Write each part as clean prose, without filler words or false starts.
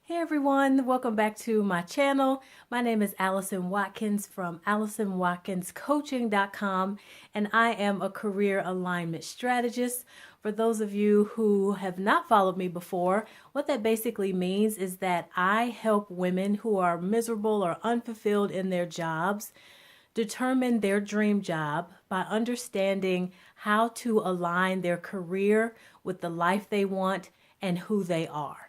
Hey everyone, welcome back to my channel. My name is Allison Watkins from AllisonWatkinsCoaching.com, and I am a career alignment strategist. For those of you who have not followed me before, what that basically means is that I help women who are miserable or unfulfilled in their jobs determine their dream job by understanding how to align their career with the life they want and who they are.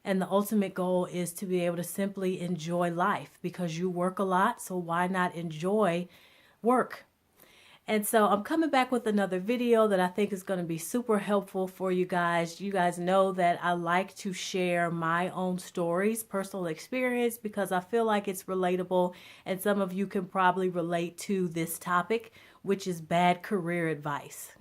And the ultimate goal is to be able to simply enjoy life because you work a lot, so why not enjoy work? And so I'm coming back with another video that I think is going to be super helpful for you guys. You guys know that I like to share my own stories, personal experience, because I feel like it's relatable and some of you can probably relate to this topic, which is bad career advice.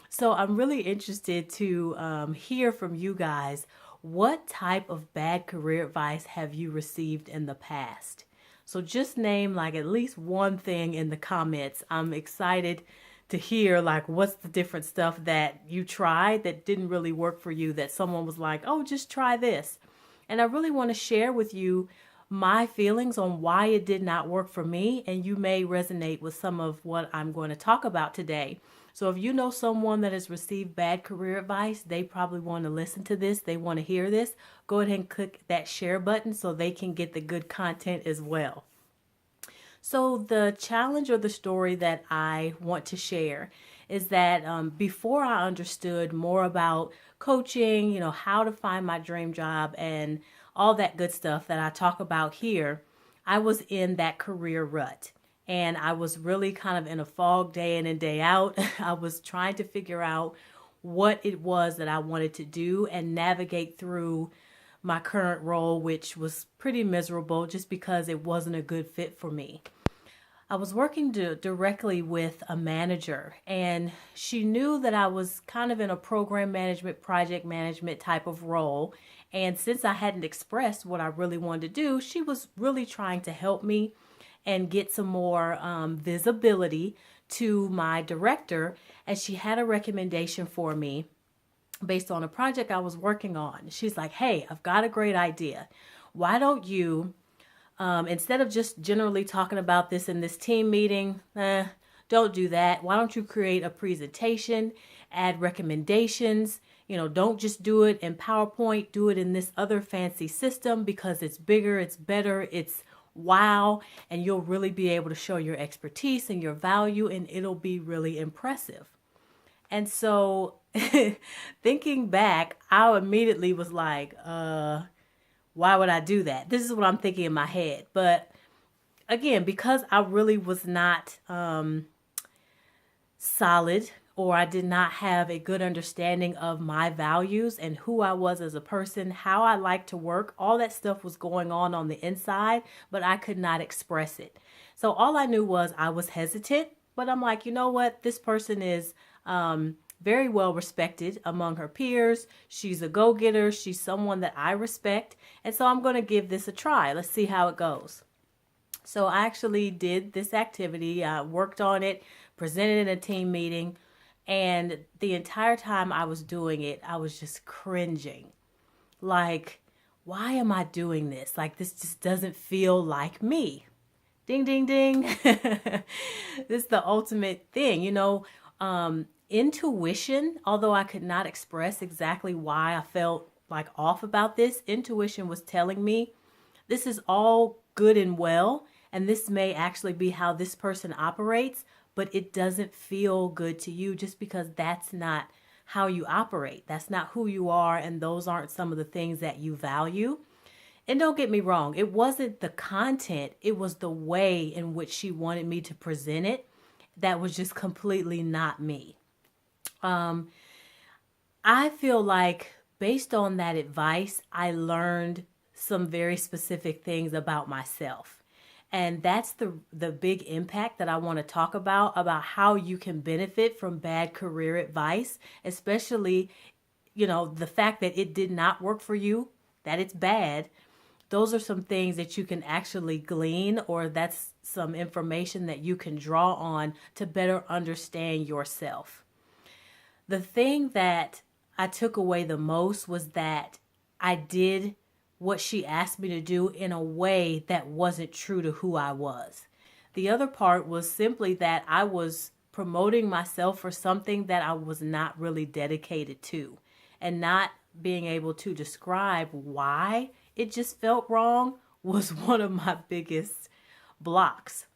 So I'm really interested to hear from you guys. What type of bad career advice have you received in the past? So just name like at least one thing in the comments. I'm excited to hear like what's the different stuff that you tried that didn't really work for you, that someone was like, oh, just try this. And I really want to share with you my feelings on why it did not work for me, and you may resonate with some of what I'm going to talk about today. So if you know someone that has received bad career advice, they probably want to listen to this, they want to hear this, go ahead and click that share button so they can get the good content as well. So the challenge or the story that I want to share is that before I understood more about coaching, how to find my dream job and all that good stuff that I talk about here, I was in that career rut. And I was really kind of in a fog day in and day out. I was trying to figure out what it was that I wanted to do and navigate through my current role, which was pretty miserable just because it wasn't a good fit for me. I was working directly with a manager, and she knew that I was kind of in a program management, project management type of role. And since I hadn't expressed what I really wanted to do, she was really trying to help me and get some more visibility to my director. And she had a recommendation for me based on a project I was working on. She's like, hey, I've got a great idea. Why don't you instead of just generally talking about this in this team meeting, don't do that. Why don't you create a presentation, add recommendations? Don't just do it in PowerPoint, do it in this other fancy system because it's bigger, it's better, it's wow, and you'll really be able to show your expertise and your value, and it'll be really impressive. And so thinking back, I immediately was like, why would I do that? This is what I'm thinking in my head. But again, because I really was not solid, or I did not have a good understanding of my values and who I was as a person, how I like to work, all that stuff was going on the inside, but I could not express it. So all I knew was I was hesitant, but I'm like, you know what? This person is very well respected among her peers. She's a go-getter. She's someone that I respect. And so I'm going to give this a try. Let's see how it goes. So I actually did this activity. I worked on it, presented in a team meeting. And the entire time I was doing it, I was just cringing. Like, why am I doing this? Like, this just doesn't feel like me. Ding, ding, ding. This is the ultimate thing, intuition, although I could not express exactly why I felt like off about this, intuition was telling me this is all good and well, and this may actually be how this person operates, but it doesn't feel good to you just because that's not how you operate. That's not who you are, and those aren't some of the things that you value. And don't get me wrong, it wasn't the content, it was the way in which she wanted me to present it that was just completely not me. I feel like based on that advice, I learned some very specific things about myself. And that's the big impact that I want to talk about how you can benefit from bad career advice, especially, the fact that it did not work for you, that it's bad. Those are some things that you can actually glean, or that's some information that you can draw on to better understand yourself. The thing that I took away the most was that I did what she asked me to do in a way that wasn't true to who I was. The other part was simply that I was promoting myself for something that I was not really dedicated to, and not being able to describe why it just felt wrong was one of my biggest blocks.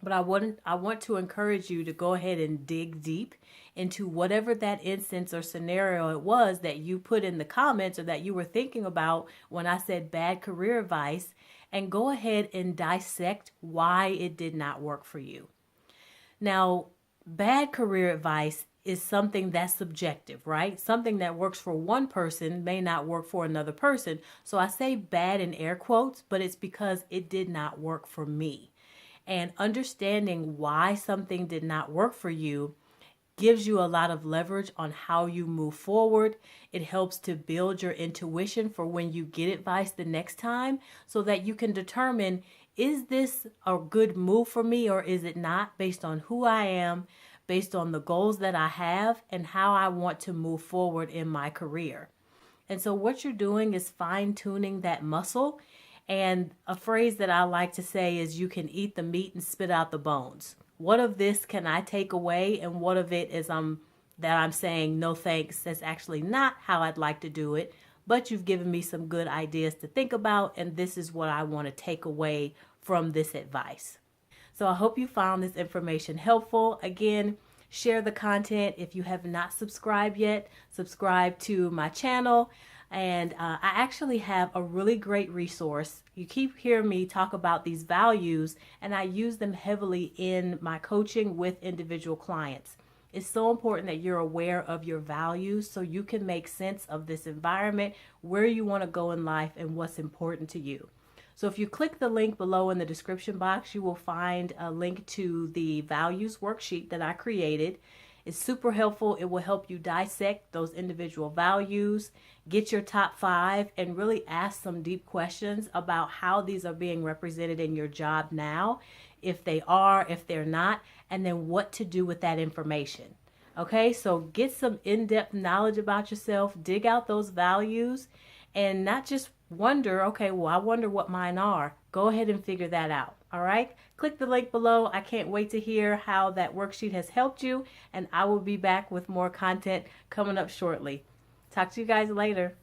But I want to encourage you to go ahead and dig deep into whatever that instance or scenario it was that you put in the comments or that you were thinking about when I said bad career advice, and go ahead and dissect why it did not work for you. Now, bad career advice is something that's subjective, right? Something that works for one person may not work for another person. So I say bad in air quotes, but it's because it did not work for me. And understanding why something did not work for you gives you a lot of leverage on how you move forward. It helps to build your intuition for when you get advice the next time, so that you can determine, is this a good move for me or is it not, based on who I am, based on the goals that I have, and how I want to move forward in my career. And so what you're doing is fine-tuning that muscle. And a phrase that I like to say is, you can eat the meat and spit out the bones. What of this can I take away, and what of it is that I'm saying no thanks, that's actually not how I'd like to do it, but you've given me some good ideas to think about, and this is what I want to take away from this advice. So I hope you found this information helpful. Again, share the content. If you have not subscribed yet, subscribe to my channel. And I actually have a really great resource. You keep hearing me talk about these values, and I use them heavily in my coaching with individual clients. It's so important that you're aware of your values so you can make sense of this environment, where you want to go in life, and what's important to you. So if you click the link below in the description box, you will find a link to the values worksheet that I created. It's super helpful. It will help you dissect those individual values, get your top 5, and really ask some deep questions about how these are being represented in your job now, if they are, if they're not, and then what to do with that information. Okay, so get some in-depth knowledge about yourself, dig out those values, and not just wonder, okay, well, I wonder what mine are. Go ahead and figure that out. All right, click the link below. I can't wait to hear how that worksheet has helped you, and I will be back with more content coming up shortly. Talk to you guys later.